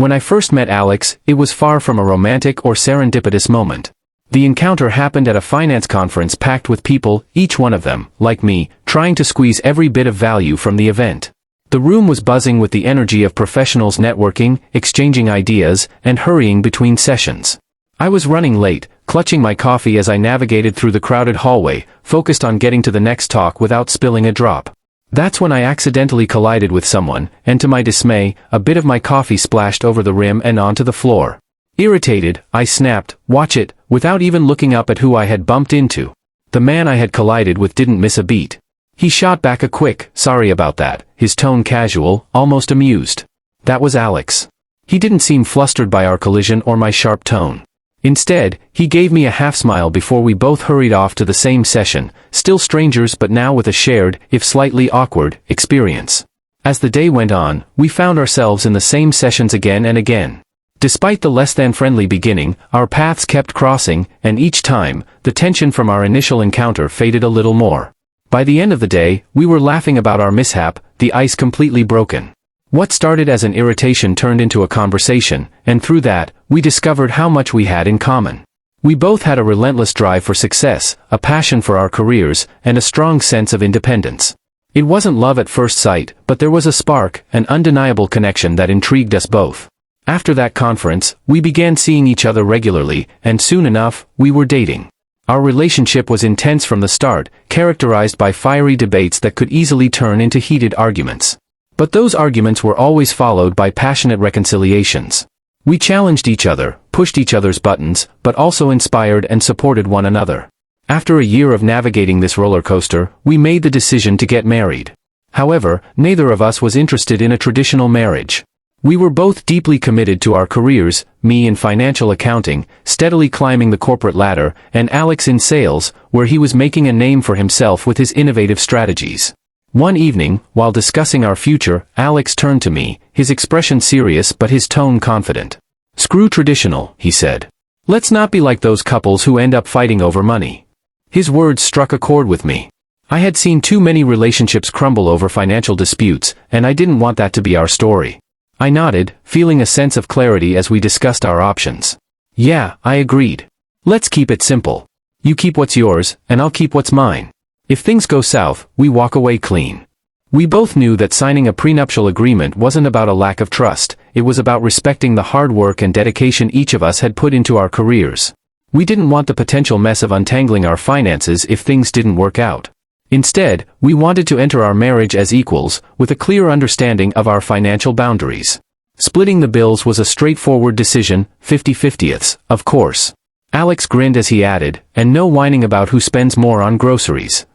When I first met Alex, it was far from a romantic or serendipitous moment. The encounter happened at a finance conference packed with people, each one of them, like me, trying to squeeze every bit of value from the event. The room was buzzing with the energy of professionals networking, exchanging ideas, and hurrying between sessions. I was running late, clutching my coffee as I navigated through the crowded hallway, focused on getting to the next talk without spilling a drop. That's when I accidentally collided with someone, and to my dismay, a bit of my coffee splashed over the rim and onto the floor. Irritated, I snapped, "Watch it," without even looking up at who I had bumped into. The man I had collided with didn't miss a beat. He shot back a quick, "Sorry about that," his tone casual, almost amused. That was Alex. He didn't seem flustered by our collision or my sharp tone. Instead, he gave me a half-smile before we both hurried off to the same session, still strangers but now with a shared, if slightly awkward, experience. As the day went on, we found ourselves in the same sessions again and again. Despite the less-than-friendly beginning, our paths kept crossing, and each time, the tension from our initial encounter faded a little more. By the end of the day, we were laughing about our mishap, the ice completely broken. What started as an irritation turned into a conversation, and through that, we discovered how much we had in common. We both had a relentless drive for success, a passion for our careers, and a strong sense of independence. It wasn't love at first sight, but there was a spark, an undeniable connection that intrigued us both. After that conference, we began seeing each other regularly, and soon enough, we were dating. Our relationship was intense from the start, characterized by fiery debates that could easily turn into heated arguments. But those arguments were always followed by passionate reconciliations. We challenged each other, pushed each other's buttons, but also inspired and supported one another. After a year of navigating this roller coaster, we made the decision to get married. However, neither of us was interested in a traditional marriage. We were both deeply committed to our careers, me in financial accounting, steadily climbing the corporate ladder, and Alex in sales, where he was making a name for himself with his innovative strategies. One evening, while discussing our future, Alex turned to me, his expression serious but his tone confident. "Screw traditional," he said. "Let's not be like those couples who end up fighting over money." His words struck a chord with me. I had seen too many relationships crumble over financial disputes, and I didn't want that to be our story. I nodded, feeling a sense of clarity as we discussed our options. "Yeah," I agreed. "Let's keep it simple. You keep what's yours, and I'll keep what's mine. If things go south, we walk away clean." We both knew that signing a prenuptial agreement wasn't about a lack of trust, it was about respecting the hard work and dedication each of us had put into our careers. We didn't want the potential mess of untangling our finances if things didn't work out. Instead, we wanted to enter our marriage as equals, with a clear understanding of our financial boundaries. Splitting the bills was a straightforward decision, 50-50ths, of course. Alex grinned as he added, "And no whining about who spends more on groceries."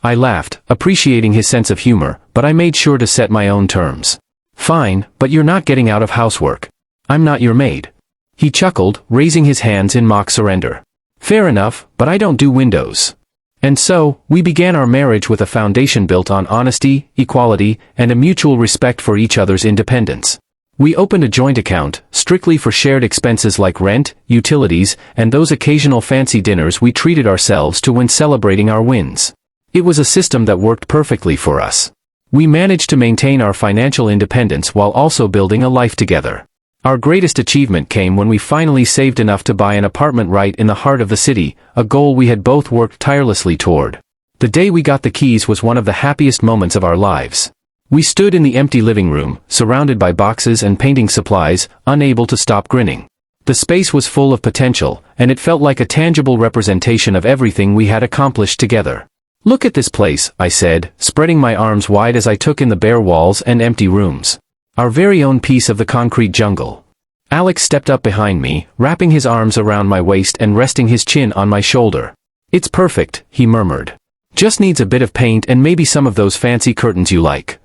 I laughed, appreciating his sense of humor, but I made sure to set my own terms. "Fine, but you're not getting out of housework. I'm not your maid." He chuckled, raising his hands in mock surrender. "Fair enough, but I don't do windows." And so, we began our marriage with a foundation built on honesty, equality, and a mutual respect for each other's independence. We opened a joint account, strictly for shared expenses like rent, utilities, and those occasional fancy dinners we treated ourselves to when celebrating our wins. It was a system that worked perfectly for us. We managed to maintain our financial independence while also building a life together. Our greatest achievement came when we finally saved enough to buy an apartment right in the heart of the city, a goal we had both worked tirelessly toward. The day we got the keys was one of the happiest moments of our lives. We stood in the empty living room, surrounded by boxes and painting supplies, unable to stop grinning. The space was full of potential, and it felt like a tangible representation of everything we had accomplished together. "Look at this place," I said, spreading my arms wide as I took in the bare walls and empty rooms. Our very own piece of the concrete jungle. Alex stepped up behind me, wrapping his arms around my waist and resting his chin on my shoulder. "It's perfect," he murmured. "Just needs a bit of paint and maybe some of those fancy curtains you like."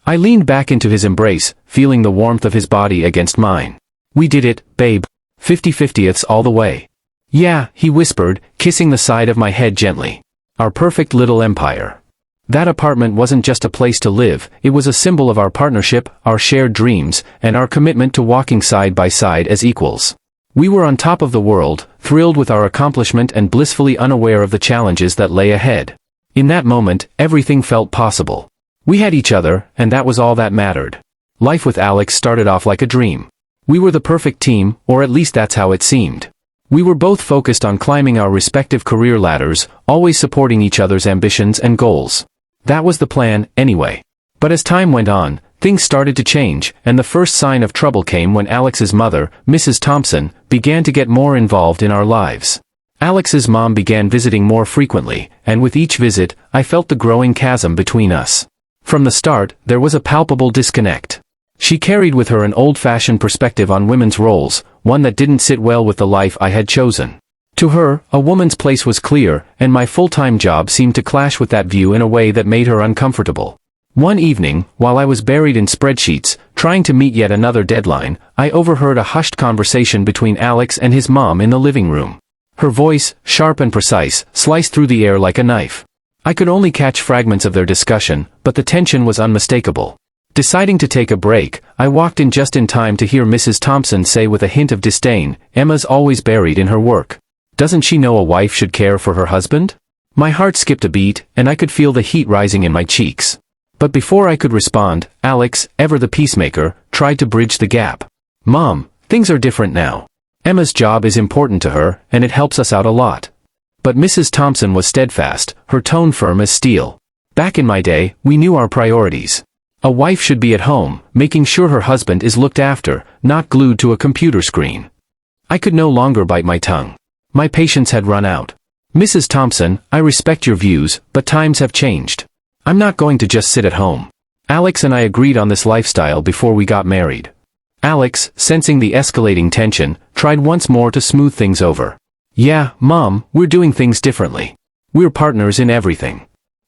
I leaned back into his embrace, feeling the warmth of his body against mine. "We did it, babe. 50-50ths all the way." "Yeah," he whispered, kissing the side of my head gently. Our perfect little empire. That apartment wasn't just a place to live, it was a symbol of our partnership, our shared dreams, and our commitment to walking side by side as equals. We were on top of the world, thrilled with our accomplishment and blissfully unaware of the challenges that lay ahead. In that moment, everything felt possible. We had each other, and that was all that mattered. Life with Alex started off like a dream. We were the perfect team, or at least that's how it seemed. We were both focused on climbing our respective career ladders, always supporting each other's ambitions and goals. That was the plan, anyway. But as time went on, things started to change, and the first sign of trouble came when Alex's mother, Mrs. Thompson, began to get more involved in our lives. Alex's mom began visiting more frequently, and with each visit, I felt the growing chasm between us. From the start, there was a palpable disconnect. She carried with her an old-fashioned perspective on women's roles, one that didn't sit well with the life I had chosen. To her, a woman's place was clear, and my full-time job seemed to clash with that view in a way that made her uncomfortable. One evening, while I was buried in spreadsheets, trying to meet yet another deadline, I overheard a hushed conversation between Alex and his mom in the living room. Her voice, sharp and precise, sliced through the air like a knife. I could only catch fragments of their discussion, but the tension was unmistakable. Deciding to take a break, I walked in just in time to hear Mrs. Thompson say with a hint of disdain, "Emma's always buried in her work. Doesn't she know a wife should care for her husband?" My heart skipped a beat, and I could feel the heat rising in my cheeks. But before I could respond, Alex, ever the peacemaker, tried to bridge the gap. "Mom, things are different now. Emma's job is important to her, and it helps us out a lot." But Mrs. Thompson was steadfast, her tone firm as steel. "Back in my day, we knew our priorities. A wife should be at home, making sure her husband is looked after, not glued to a computer screen." I could no longer bite my tongue. My patience had run out. "Mrs. Thompson, I respect your views, but times have changed. I'm not going to just sit at home. Alex and I agreed on this lifestyle before we got married." Alex, sensing the escalating tension, tried once more to smooth things over. "Yeah, Mom, we're doing things differently. We're partners in everything."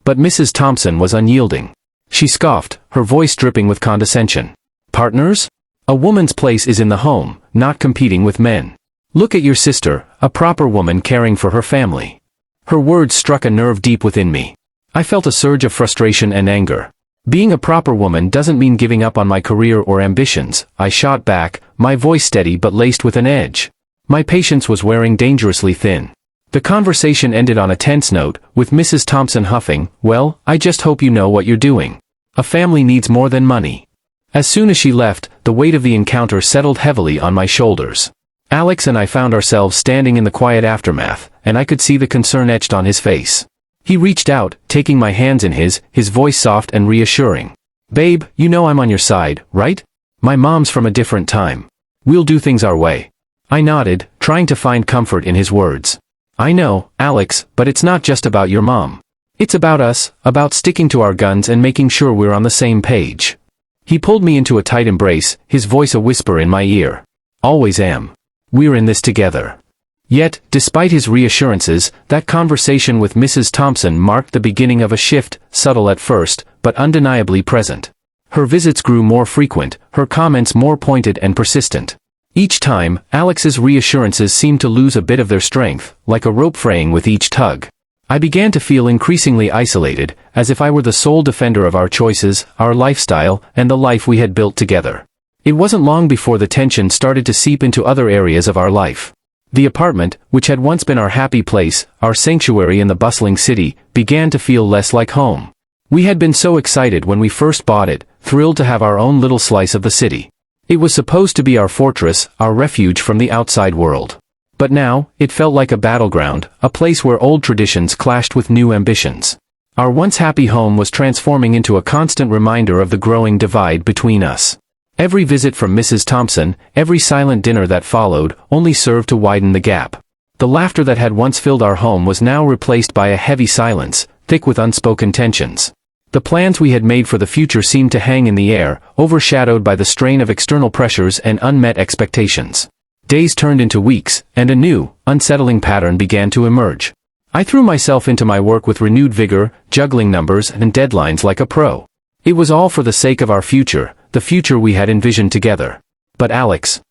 But Mrs. Thompson was unyielding. She scoffed, her voice dripping with condescension. "Partners? A woman's place is in the home, not competing with men. Look at your sister, a proper woman caring for her family." Her words struck a nerve deep within me. I felt a surge of frustration and anger. "Being a proper woman doesn't mean giving up on my career or ambitions," I shot back, my voice steady but laced with an edge. My patience was wearing dangerously thin. The conversation ended on a tense note, with Mrs. Thompson huffing, "Well, I just hope you know what you're doing. A family needs more than money." As soon as she left, the weight of the encounter settled heavily on my shoulders. Alex and I found ourselves standing in the quiet aftermath, and I could see the concern etched on his face. He reached out, taking my hands in his voice soft and reassuring. "Babe, you know I'm on your side, right? My mom's from a different time. We'll do things our way." I nodded, trying to find comfort in his words. "I know, Alex, but it's not just about your mom. It's about us, about sticking to our guns and making sure we're on the same page." He pulled me into a tight embrace, his voice a whisper in my ear. "Always am. We're in this together." Yet, despite his reassurances, that conversation with Mrs. Thompson marked the beginning of a shift, subtle at first, but undeniably present. Her visits grew more frequent, her comments more pointed and persistent. Each time, Alex's reassurances seemed to lose a bit of their strength, like a rope fraying with each tug. I began to feel increasingly isolated, as if I were the sole defender of our choices, our lifestyle, and the life we had built together. It wasn't long before the tension started to seep into other areas of our life. The apartment, which had once been our happy place, our sanctuary in the bustling city, began to feel less like home. We had been so excited when we first bought it, thrilled to have our own little slice of the city. It was supposed to be our fortress, our refuge from the outside world. But now, it felt like a battleground, a place where old traditions clashed with new ambitions. Our once happy home was transforming into a constant reminder of the growing divide between us. Every visit from Mrs. Thompson, every silent dinner that followed, only served to widen the gap. The laughter that had once filled our home was now replaced by a heavy silence, thick with unspoken tensions. The plans we had made for the future seemed to hang in the air, overshadowed by the strain of external pressures and unmet expectations. Days turned into weeks, and a new, unsettling pattern began to emerge. I threw myself into my work with renewed vigor, juggling numbers and deadlines like a pro. It was all for the sake of our future, the future we had envisioned together. But Alex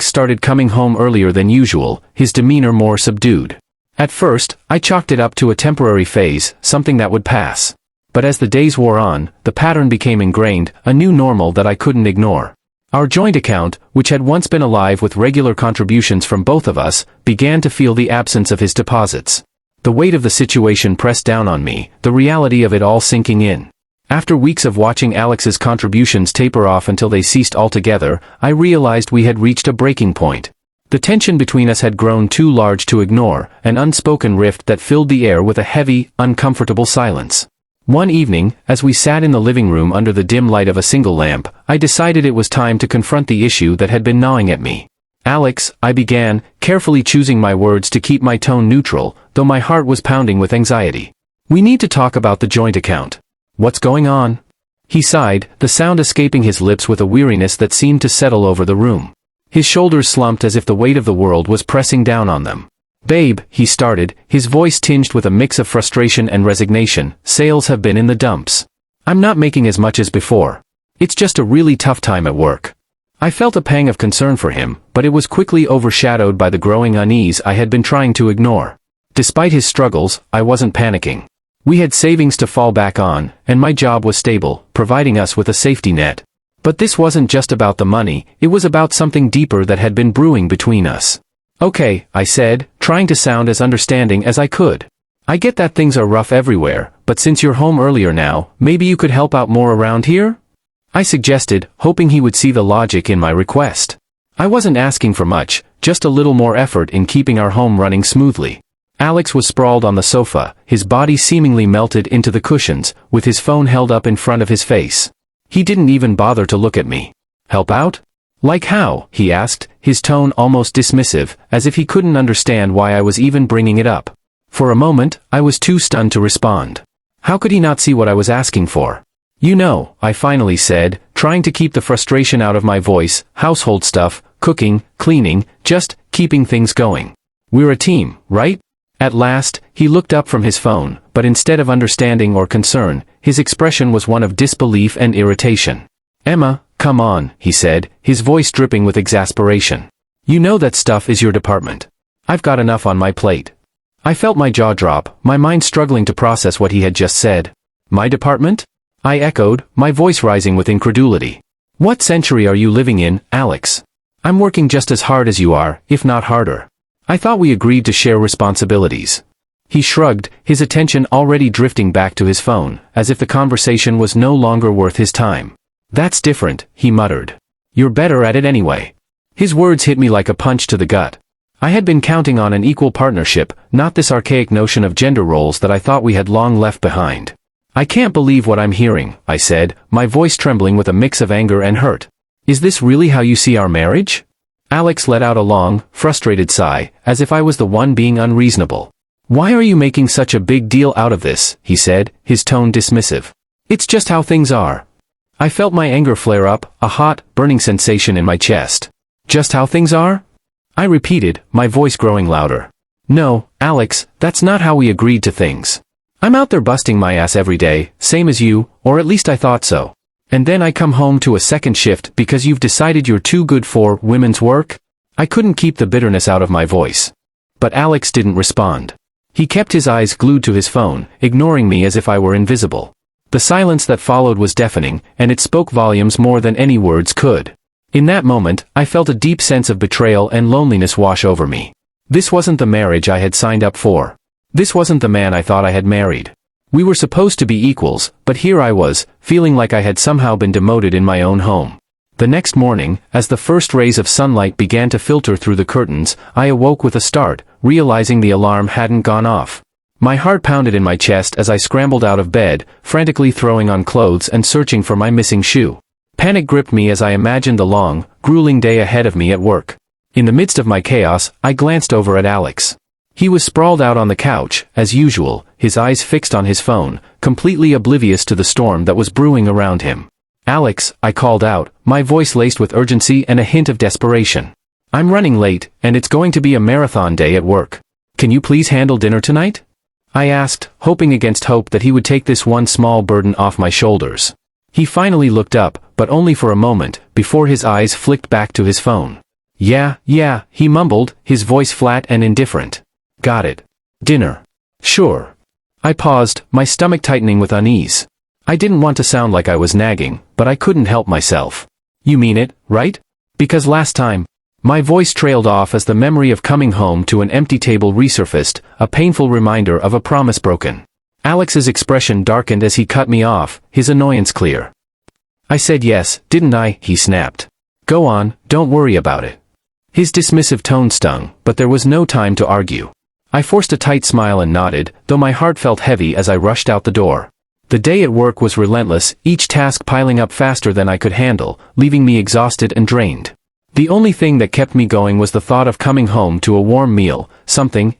started coming home earlier than usual, his demeanor more subdued. At first, I chalked it up to a temporary phase, something that would pass. But as the days wore on, the pattern became ingrained, a new normal that I couldn't ignore. Our joint account, which had once been alive with regular contributions from both of us, began to feel the absence of his deposits. The weight of the situation pressed down on me, the reality of it all sinking in. After weeks of watching Alex's contributions taper off until they ceased altogether, I realized we had reached a breaking point. The tension between us had grown too large to ignore, an unspoken rift that filled the air with a heavy, uncomfortable silence. One evening, as we sat in the living room under the dim light of a single lamp, I decided it was time to confront the issue that had been gnawing at me. "Alex," I began, carefully choosing my words to keep my tone neutral, though my heart was pounding with anxiety. "We need to talk about the joint account." "What's going on?" He sighed, the sound escaping his lips with a weariness that seemed to settle over the room. His shoulders slumped as if the weight of the world was pressing down on them. "Babe," he started, his voice tinged with a mix of frustration and resignation, "sales have been in the dumps. I'm not making as much as before. It's just a really tough time at work." I felt a pang of concern for him, but it was quickly overshadowed by the growing unease I had been trying to ignore. Despite his struggles, I wasn't panicking. We had savings to fall back on, and my job was stable, providing us with a safety net. But this wasn't just about the money, it was about something deeper that had been brewing between us. "Okay," I said, trying to sound as understanding as I could. "I get that things are rough everywhere, but since you're home earlier now, maybe you could help out more around here?" I suggested, hoping he would see the logic in my request. I wasn't asking for much, just a little more effort in keeping our home running smoothly. Alex was sprawled on the sofa, his body seemingly melted into the cushions, with his phone held up in front of his face. He didn't even bother to look at me. "Help out? Like how?" he asked, his tone almost dismissive, as if he couldn't understand why I was even bringing it up. For a moment, I was too stunned to respond. How could he not see what I was asking for? "You know," I finally said, trying to keep the frustration out of my voice, "household stuff, cooking, cleaning, just keeping things going. We're a team, right?" At last, he looked up from his phone, but instead of understanding or concern, his expression was one of disbelief and irritation. "Emma, come on," he said, his voice dripping with exasperation. "You know that stuff is your department. I've got enough on my plate." I felt my jaw drop, my mind struggling to process what he had just said. "My department?" I echoed, my voice rising with incredulity. "What century are you living in, Alex? I'm working just as hard as you are, if not harder. I thought we agreed to share responsibilities." He shrugged, his attention already drifting back to his phone, as if the conversation was no longer worth his time. "That's different," he muttered. "You're better at it anyway." His words hit me like a punch to the gut. I had been counting on an equal partnership, not this archaic notion of gender roles that I thought we had long left behind. "I can't believe what I'm hearing," I said, my voice trembling with a mix of anger and hurt. "Is this really how you see our marriage?" Alex let out a long, frustrated sigh, as if I was the one being unreasonable. "Why are you making such a big deal out of this?" he said, his tone dismissive. "It's just how things are." I felt my anger flare up, a hot, burning sensation in my chest. "Just how things are?" I repeated, my voice growing louder. "No, Alex, that's not how we agreed to things. I'm out there busting my ass every day, same as you, or at least I thought so. And then I come home to a second shift because you've decided you're too good for women's work?" I couldn't keep the bitterness out of my voice. But Alex didn't respond. He kept his eyes glued to his phone, ignoring me as if I were invisible. The silence that followed was deafening, and it spoke volumes more than any words could. In that moment, I felt a deep sense of betrayal and loneliness wash over me. This wasn't the marriage I had signed up for. This wasn't the man I thought I had married. We were supposed to be equals, but here I was, feeling like I had somehow been demoted in my own home. The next morning, as the first rays of sunlight began to filter through the curtains, I awoke with a start, realizing the alarm hadn't gone off. My heart pounded in my chest as I scrambled out of bed, frantically throwing on clothes and searching for my missing shoe. Panic gripped me as I imagined the long, grueling day ahead of me at work. In the midst of my chaos, I glanced over at Alex. He was sprawled out on the couch, as usual, his eyes fixed on his phone, completely oblivious to the storm that was brewing around him. "Alex," I called out, my voice laced with urgency and a hint of desperation. "I'm running late, and it's going to be a marathon day at work. Can you please handle dinner tonight?" I asked, hoping against hope that he would take this one small burden off my shoulders. He finally looked up, but only for a moment, before his eyes flicked back to his phone. Yeah, he mumbled, his voice flat and indifferent. "Got it. Dinner. Sure." I paused, my stomach tightening with unease. I didn't want to sound like I was nagging, but I couldn't help myself. "You mean it, right? Because last time..." My voice trailed off as the memory of coming home to an empty table resurfaced, a painful reminder of a promise broken. Alex's expression darkened as he cut me off, his annoyance clear. I said yes, didn't I? He snapped. Go on, don't worry about it. His dismissive tone stung, but there was no time to argue. I forced a tight smile and nodded, though my heart felt heavy as I rushed out the door. The day at work was relentless, each task piling up faster than I could handle, leaving me exhausted and drained. The only thing that kept me going was the thought of coming home to a warm meal,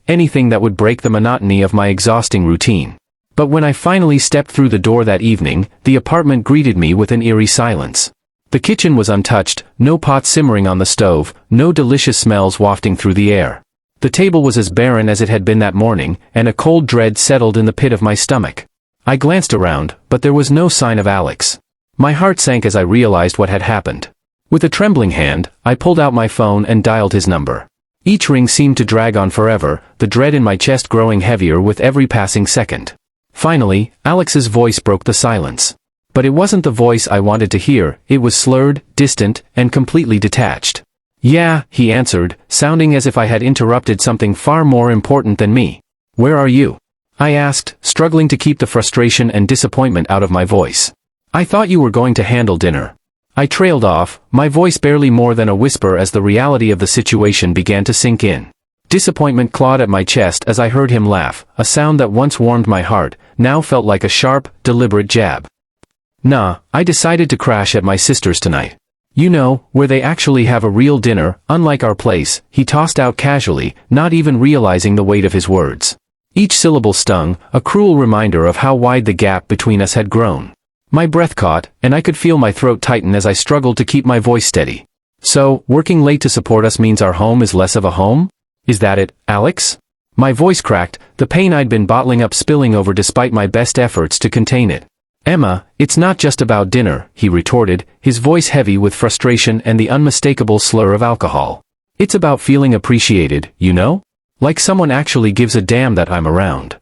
anything that would break the monotony of my exhausting routine. But when I finally stepped through the door that evening, the apartment greeted me with an eerie silence. The kitchen was untouched, no pot simmering on the stove, no delicious smells wafting through the air. The table was as barren as it had been that morning, and a cold dread settled in the pit of my stomach. I glanced around, but there was no sign of Alex. My heart sank as I realized what had happened. With a trembling hand, I pulled out my phone and dialed his number. Each ring seemed to drag on forever, the dread in my chest growing heavier with every passing second. Finally, Alex's voice broke the silence. But it wasn't the voice I wanted to hear, it was slurred, distant, and completely detached. Yeah, he answered, sounding as if I had interrupted something far more important than me. Where are you? I asked, struggling to keep the frustration and disappointment out of my voice. I thought you were going to handle dinner. I trailed off, my voice barely more than a whisper as the reality of the situation began to sink in. Disappointment clawed at my chest as I heard him laugh, a sound that once warmed my heart, now felt like a sharp, deliberate jab. Nah, I decided to crash at my sister's tonight. You know, where they actually have a real dinner, unlike our place, he tossed out casually, not even realizing the weight of his words. Each syllable stung, a cruel reminder of how wide the gap between us had grown. My breath caught, and I could feel my throat tighten as I struggled to keep my voice steady. So, working late to support us means our home is less of a home? Is that it, Alex? My voice cracked, the pain I'd been bottling up spilling over despite my best efforts to contain it. Emma, it's not just about dinner, he retorted, his voice heavy with frustration and the unmistakable slur of alcohol. It's about feeling appreciated, you know? Like someone actually gives a damn that I'm around.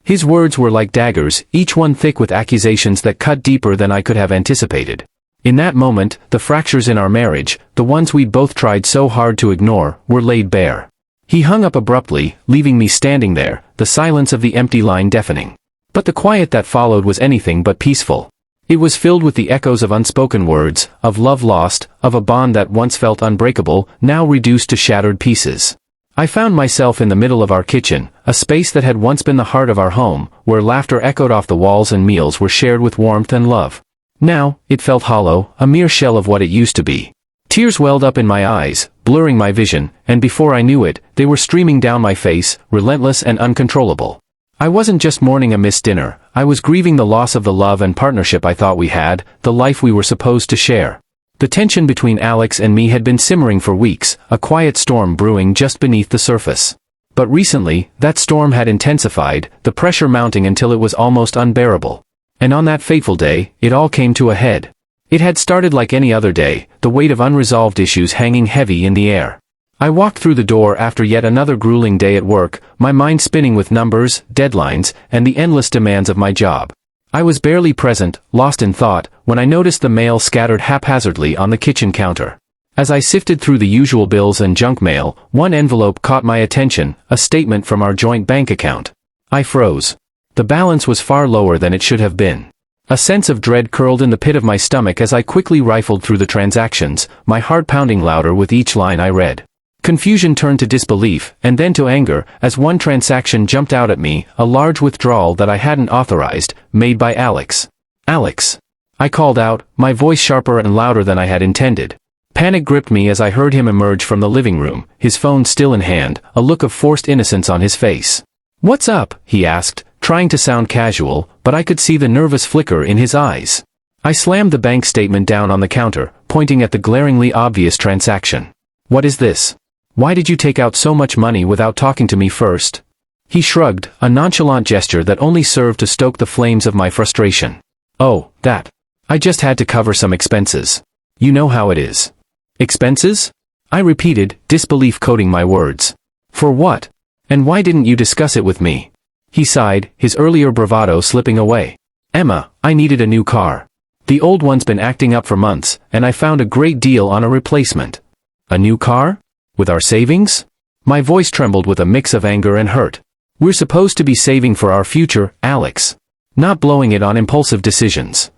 His words were like daggers, each one thick with accusations that cut deeper than I could have anticipated. In that moment, the fractures in our marriage, the ones we'd both tried so hard to ignore, were laid bare. He hung up abruptly, leaving me standing there, the silence of the empty line deafening. But the quiet that followed was anything but peaceful. It was filled with the echoes of unspoken words, of love lost, of a bond that once felt unbreakable, now reduced to shattered pieces. I found myself in the middle of our kitchen, a space that had once been the heart of our home, where laughter echoed off the walls and meals were shared with warmth and love. Now, it felt hollow, a mere shell of what it used to be. Tears welled up in my eyes, blurring my vision, and before I knew it, they were streaming down my face, relentless and uncontrollable. I wasn't just mourning a missed dinner, I was grieving the loss of the love and partnership I thought we had, the life we were supposed to share. The tension between Alex and me had been simmering for weeks, a quiet storm brewing just beneath the surface. But recently, that storm had intensified, the pressure mounting until it was almost unbearable. And on that fateful day, it all came to a head. It had started like any other day, the weight of unresolved issues hanging heavy in the air. I walked through the door after yet another grueling day at work, my mind spinning with numbers, deadlines, and the endless demands of my job. I was barely present, lost in thought, when I noticed the mail scattered haphazardly on the kitchen counter. As I sifted through the usual bills and junk mail, one envelope caught my attention, a statement from our joint bank account. I froze. The balance was far lower than it should have been. A sense of dread curled in the pit of my stomach as I quickly rifled through the transactions, my heart pounding louder with each line I read. Confusion turned to disbelief, and then to anger, as one transaction jumped out at me, a large withdrawal that I hadn't authorized, made by Alex. Alex. I called out, my voice sharper and louder than I had intended. Panic gripped me as I heard him emerge from the living room, his phone still in hand, a look of forced innocence on his face. "What's up?" he asked, trying to sound casual, but I could see the nervous flicker in his eyes. I slammed the bank statement down on the counter, pointing at the glaringly obvious transaction. "What is this? Why did you take out so much money without talking to me first?" He shrugged, a nonchalant gesture that only served to stoke the flames of my frustration. "Oh, that. I just had to cover some expenses. You know how it is." "Expenses?" I repeated, disbelief coating my words. "For what? And why didn't you discuss it with me?" He sighed, his earlier bravado slipping away. "Emma, I needed a new car. The old one's been acting up for months, and I found a great deal on a replacement." "A new car? With our savings?" My voice trembled with a mix of anger and hurt. "We're supposed to be saving for our future, Alex. not blowing it on impulsive decisions.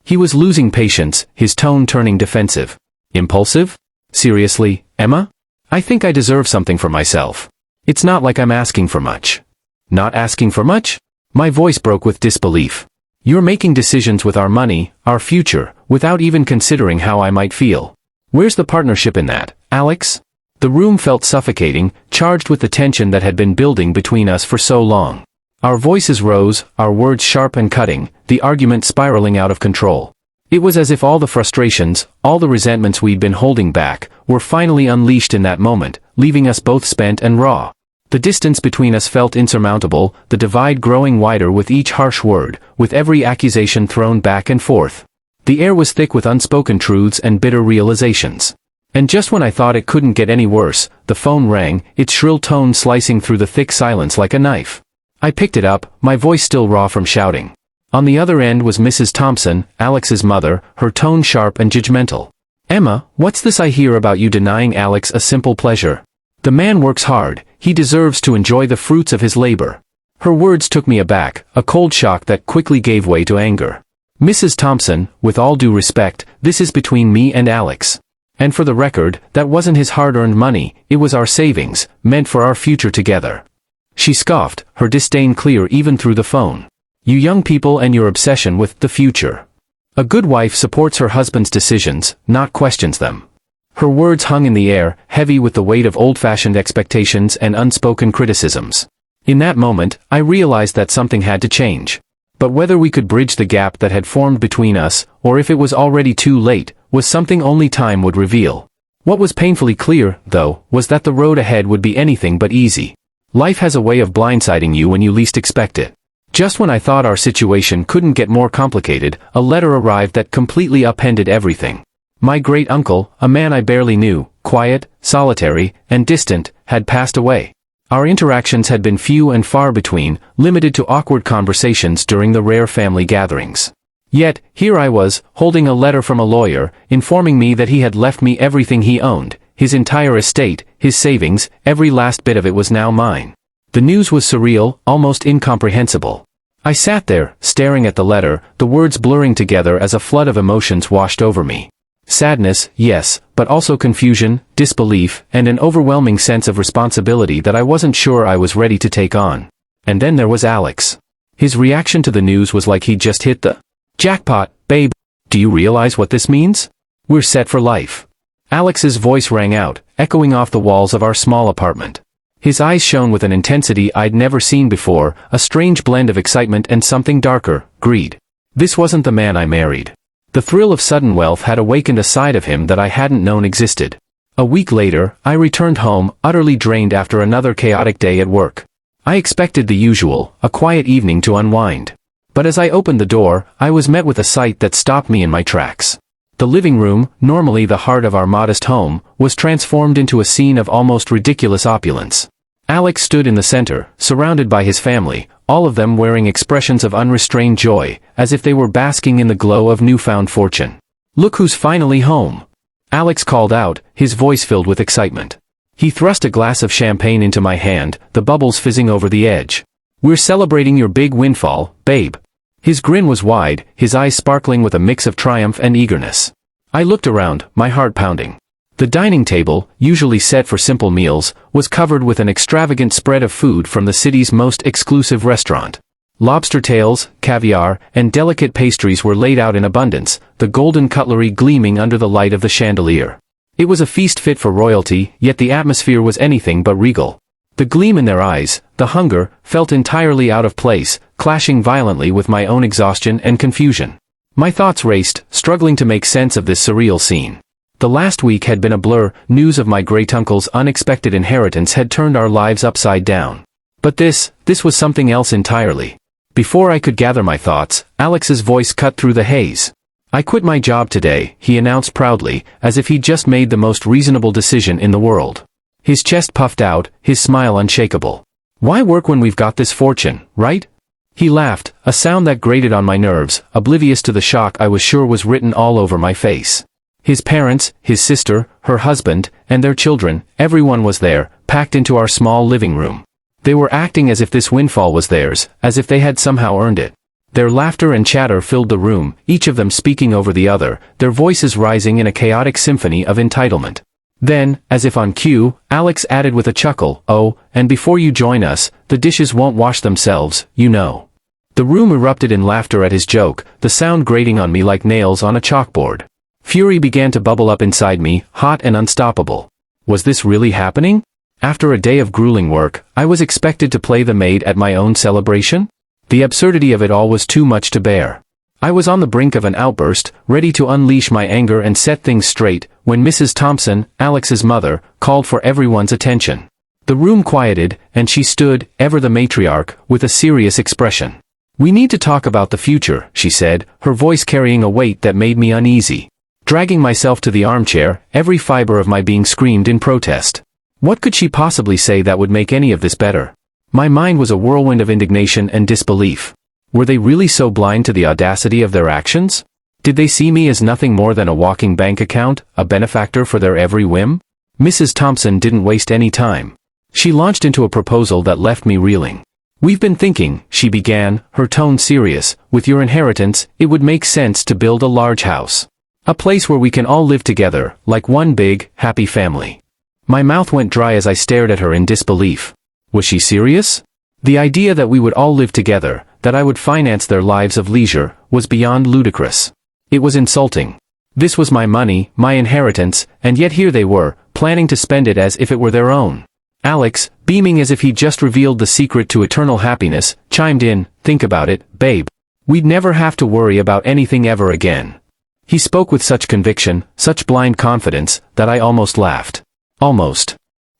He was losing patience, his tone turning defensive. Impulsive? Seriously, Emma? I think I deserve something for myself. It's not like I'm asking for much. Not asking for much? My voice broke with disbelief. You're making decisions with our money, our future, without even considering how I might feel. Where's the partnership in that, Alex? The room felt suffocating, charged with the tension that had been building between us for so long. Our voices rose, our words sharp and cutting, the argument spiraling out of control. It was as if all the frustrations, all the resentments we'd been holding back, were finally unleashed in that moment, leaving us both spent and raw. The distance between us felt insurmountable, the divide growing wider with each harsh word, with every accusation thrown back and forth. The air was thick with unspoken truths and bitter realizations. And just when I thought it couldn't get any worse, the phone rang, its shrill tone slicing through the thick silence like a knife. I picked it up, my voice still raw from shouting. On the other end was Mrs. Thompson, Alex's mother, her tone sharp and judgmental. Emma, what's this I hear about you denying Alex a simple pleasure? The man works hard, he deserves to enjoy the fruits of his labor. Her words took me aback, a cold shock that quickly gave way to anger. Mrs. Thompson, with all due respect, this is between me and Alex. And for the record, that wasn't his hard-earned money, it was our savings, meant for our future together. She scoffed, her disdain clear even through the phone. You young people and your obsession with the future. A good wife supports her husband's decisions, not questions them. Her words hung in the air, heavy with the weight of old-fashioned expectations and unspoken criticisms. In that moment, I realized that something had to change. But whether we could bridge the gap that had formed between us, or if it was already too late, was something only time would reveal. What was painfully clear, though, was that the road ahead would be anything but easy. Life has a way of blindsiding you when you least expect it. Just when I thought our situation couldn't get more complicated, a letter arrived that completely upended everything. My great-uncle, a man I barely knew, quiet, solitary, and distant, had passed away. Our interactions had been few and far between, limited to awkward conversations during the rare family gatherings. Yet, here I was, holding a letter from a lawyer, informing me that he had left me everything he owned, his entire estate, his savings, every last bit of it was now mine. The news was surreal, almost incomprehensible. I sat there, staring at the letter, the words blurring together as a flood of emotions washed over me. Sadness, yes, but also confusion, disbelief, and an overwhelming sense of responsibility that I wasn't sure I was ready to take on. And then there was Alex. His reaction to the news was like he'd just hit the jackpot. Babe, do you realize what this means? We're set for life. Alex's voice rang out, echoing off the walls of our small apartment. His eyes shone with an intensity I'd never seen before, a strange blend of excitement and something darker, greed. This wasn't the man I married. The thrill of sudden wealth had awakened a side of him that I hadn't known existed. A week later, I returned home, utterly drained after another chaotic day at work. I expected the usual, a quiet evening to unwind. But as I opened the door, I was met with a sight that stopped me in my tracks. The living room, normally the heart of our modest home, was transformed into a scene of almost ridiculous opulence. Alex stood in the center, surrounded by his family, all of them wearing expressions of unrestrained joy, as if they were basking in the glow of newfound fortune. "Look who's finally home!" Alex called out, his voice filled with excitement. He thrust a glass of champagne into my hand, the bubbles fizzing over the edge. "We're celebrating your big windfall, babe." His grin was wide, his eyes sparkling with a mix of triumph and eagerness. I looked around, my heart pounding. The dining table, usually set for simple meals, was covered with an extravagant spread of food from the city's most exclusive restaurant. Lobster tails, caviar, and delicate pastries were laid out in abundance, the golden cutlery gleaming under the light of the chandelier. It was a feast fit for royalty, yet the atmosphere was anything but regal. The gleam in their eyes, the hunger, felt entirely out of place, clashing violently with my own exhaustion and confusion. My thoughts raced, struggling to make sense of this surreal scene. The last week had been a blur, news of my great-uncle's unexpected inheritance had turned our lives upside down. But this was something else entirely. Before I could gather my thoughts, Alex's voice cut through the haze. "I quit my job today," he announced proudly, as if he'd just made the most reasonable decision in the world. His chest puffed out, his smile unshakable. "Why work when we've got this fortune, right?" He laughed, a sound that grated on my nerves, oblivious to the shock I was sure was written all over my face. His parents, his sister, her husband, and their children, everyone was there, packed into our small living room. They were acting as if this windfall was theirs, as if they had somehow earned it. Their laughter and chatter filled the room, each of them speaking over the other, their voices rising in a chaotic symphony of entitlement. Then, as if on cue, Alex added with a chuckle, "Oh, and before you join us, the dishes won't wash themselves, you know." The room erupted in laughter at his joke, the sound grating on me like nails on a chalkboard. Fury began to bubble up inside me, hot and unstoppable. Was this really happening? After a day of grueling work, I was expected to play the maid at my own celebration? The absurdity of it all was too much to bear. I was on the brink of an outburst, ready to unleash my anger and set things straight, when Mrs. Thompson, Alex's mother, called for everyone's attention. The room quieted, and she stood, ever the matriarch, with a serious expression. "We need to talk about the future," she said, her voice carrying a weight that made me uneasy. Dragging myself to the armchair, every fiber of my being screamed in protest. What could she possibly say that would make any of this better? My mind was a whirlwind of indignation and disbelief. Were they really so blind to the audacity of their actions? Did they see me as nothing more than a walking bank account, a benefactor for their every whim? Mrs. Thompson didn't waste any time. She launched into a proposal that left me reeling. "We've been thinking," she began, her tone serious, "with your inheritance, it would make sense to build a large house. A place where we can all live together, like one big, happy family." My mouth went dry as I stared at her in disbelief. Was she serious? The idea that we would all live together, that I would finance their lives of leisure, was beyond ludicrous. It was insulting. This was my money, my inheritance, and yet here they were, planning to spend it as if it were their own. Alex, beaming as if he'd just revealed the secret to eternal happiness, chimed in, "Think about it, babe. We'd never have to worry about anything ever again." He spoke with such conviction, such blind confidence, that I almost laughed. Almost.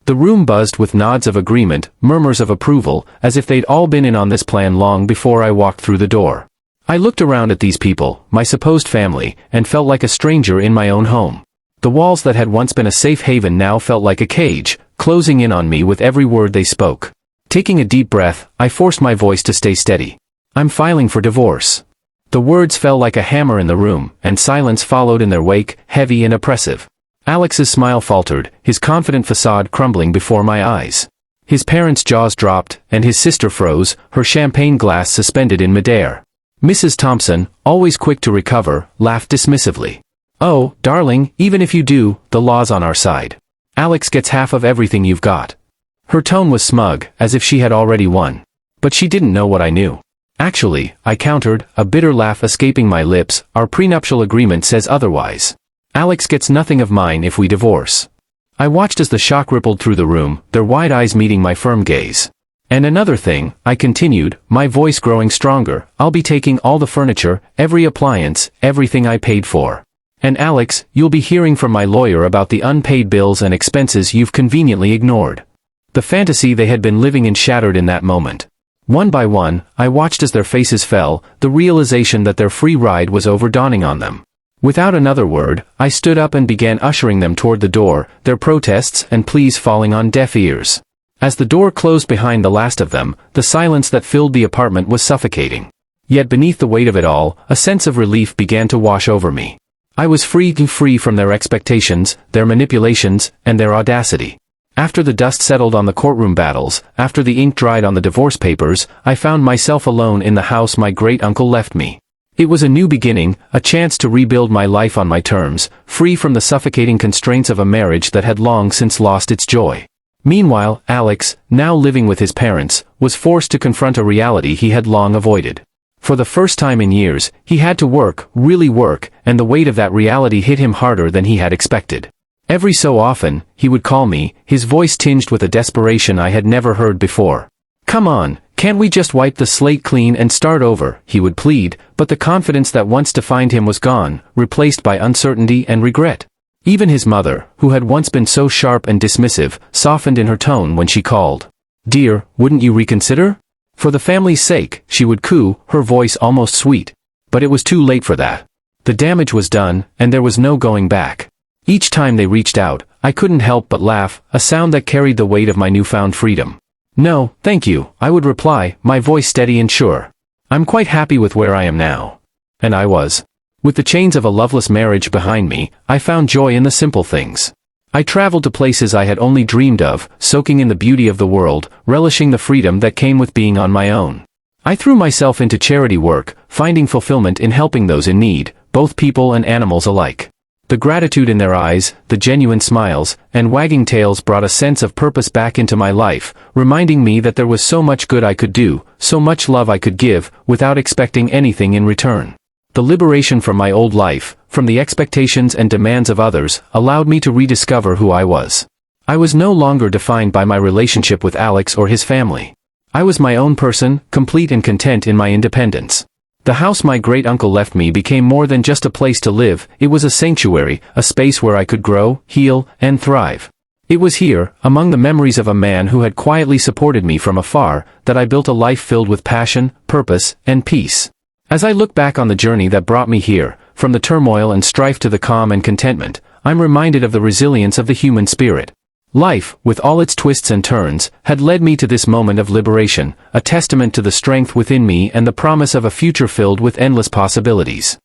The room buzzed with nods of agreement, murmurs of approval, as if they'd all been in on this plan long before I walked through the door. I looked around at these people, my supposed family, and felt like a stranger in my own home. The walls that had once been a safe haven now felt like a cage, closing in on me with every word they spoke. Taking a deep breath, I forced my voice to stay steady. "I'm filing for divorce." The words fell like a hammer in the room, and silence followed in their wake, heavy and oppressive. Alex's smile faltered, his confident facade crumbling before my eyes. His parents' jaws dropped, and his sister froze, her champagne glass suspended in midair. Mrs. Thompson, always quick to recover, laughed dismissively. "Oh, darling, even if you do, the law's on our side. Alex gets half of everything you've got." Her tone was smug, as if she had already won. But she didn't know what I knew. "Actually," I countered, a bitter laugh escaping my lips, "our prenuptial agreement says otherwise. Alex gets nothing of mine if we divorce." I watched as the shock rippled through the room, their wide eyes meeting my firm gaze. "And another thing," I continued, my voice growing stronger, "I'll be taking all the furniture, every appliance, everything I paid for. And Alex, you'll be hearing from my lawyer about the unpaid bills and expenses you've conveniently ignored." The fantasy they had been living in shattered in that moment. One by one, I watched as their faces fell, the realization that their free ride was over dawning on them. Without another word, I stood up and began ushering them toward the door, their protests and pleas falling on deaf ears. As the door closed behind the last of them, the silence that filled the apartment was suffocating. Yet beneath the weight of it all, a sense of relief began to wash over me. I was free from their expectations, their manipulations, and their audacity. After the dust settled on the courtroom battles, after the ink dried on the divorce papers, I found myself alone in the house my great-uncle left me. It was a new beginning, a chance to rebuild my life on my terms, free from the suffocating constraints of a marriage that had long since lost its joy. Meanwhile, Alex, now living with his parents, was forced to confront a reality he had long avoided. For the first time in years, he had to work, really work, and the weight of that reality hit him harder than he had expected. Every so often, he would call me, his voice tinged with a desperation I had never heard before. "Come on, can't we just wipe the slate clean and start over?" he would plead, but the confidence that once defined him was gone, replaced by uncertainty and regret. Even his mother, who had once been so sharp and dismissive, softened in her tone when she called. "Dear, wouldn't you reconsider? For the family's sake," she would coo, her voice almost sweet. But it was too late for that. The damage was done, and there was no going back. Each time they reached out, I couldn't help but laugh, a sound that carried the weight of my newfound freedom. "No, thank you," I would reply, my voice steady and sure. "I'm quite happy with where I am now." And I was. With the chains of a loveless marriage behind me, I found joy in the simple things. I traveled to places I had only dreamed of, soaking in the beauty of the world, relishing the freedom that came with being on my own. I threw myself into charity work, finding fulfillment in helping those in need, both people and animals alike. The gratitude in their eyes, the genuine smiles, and wagging tails brought a sense of purpose back into my life, reminding me that there was so much good I could do, so much love I could give, without expecting anything in return. The liberation from my old life, from the expectations and demands of others, allowed me to rediscover who I was. I was no longer defined by my relationship with Alex or his family. I was my own person, complete and content in my independence. The house my great-uncle left me became more than just a place to live, it was a sanctuary, a space where I could grow, heal, and thrive. It was here, among the memories of a man who had quietly supported me from afar, that I built a life filled with passion, purpose, and peace. As I look back on the journey that brought me here, from the turmoil and strife to the calm and contentment, I'm reminded of the resilience of the human spirit. Life, with all its twists and turns, had led me to this moment of liberation, a testament to the strength within me and the promise of a future filled with endless possibilities.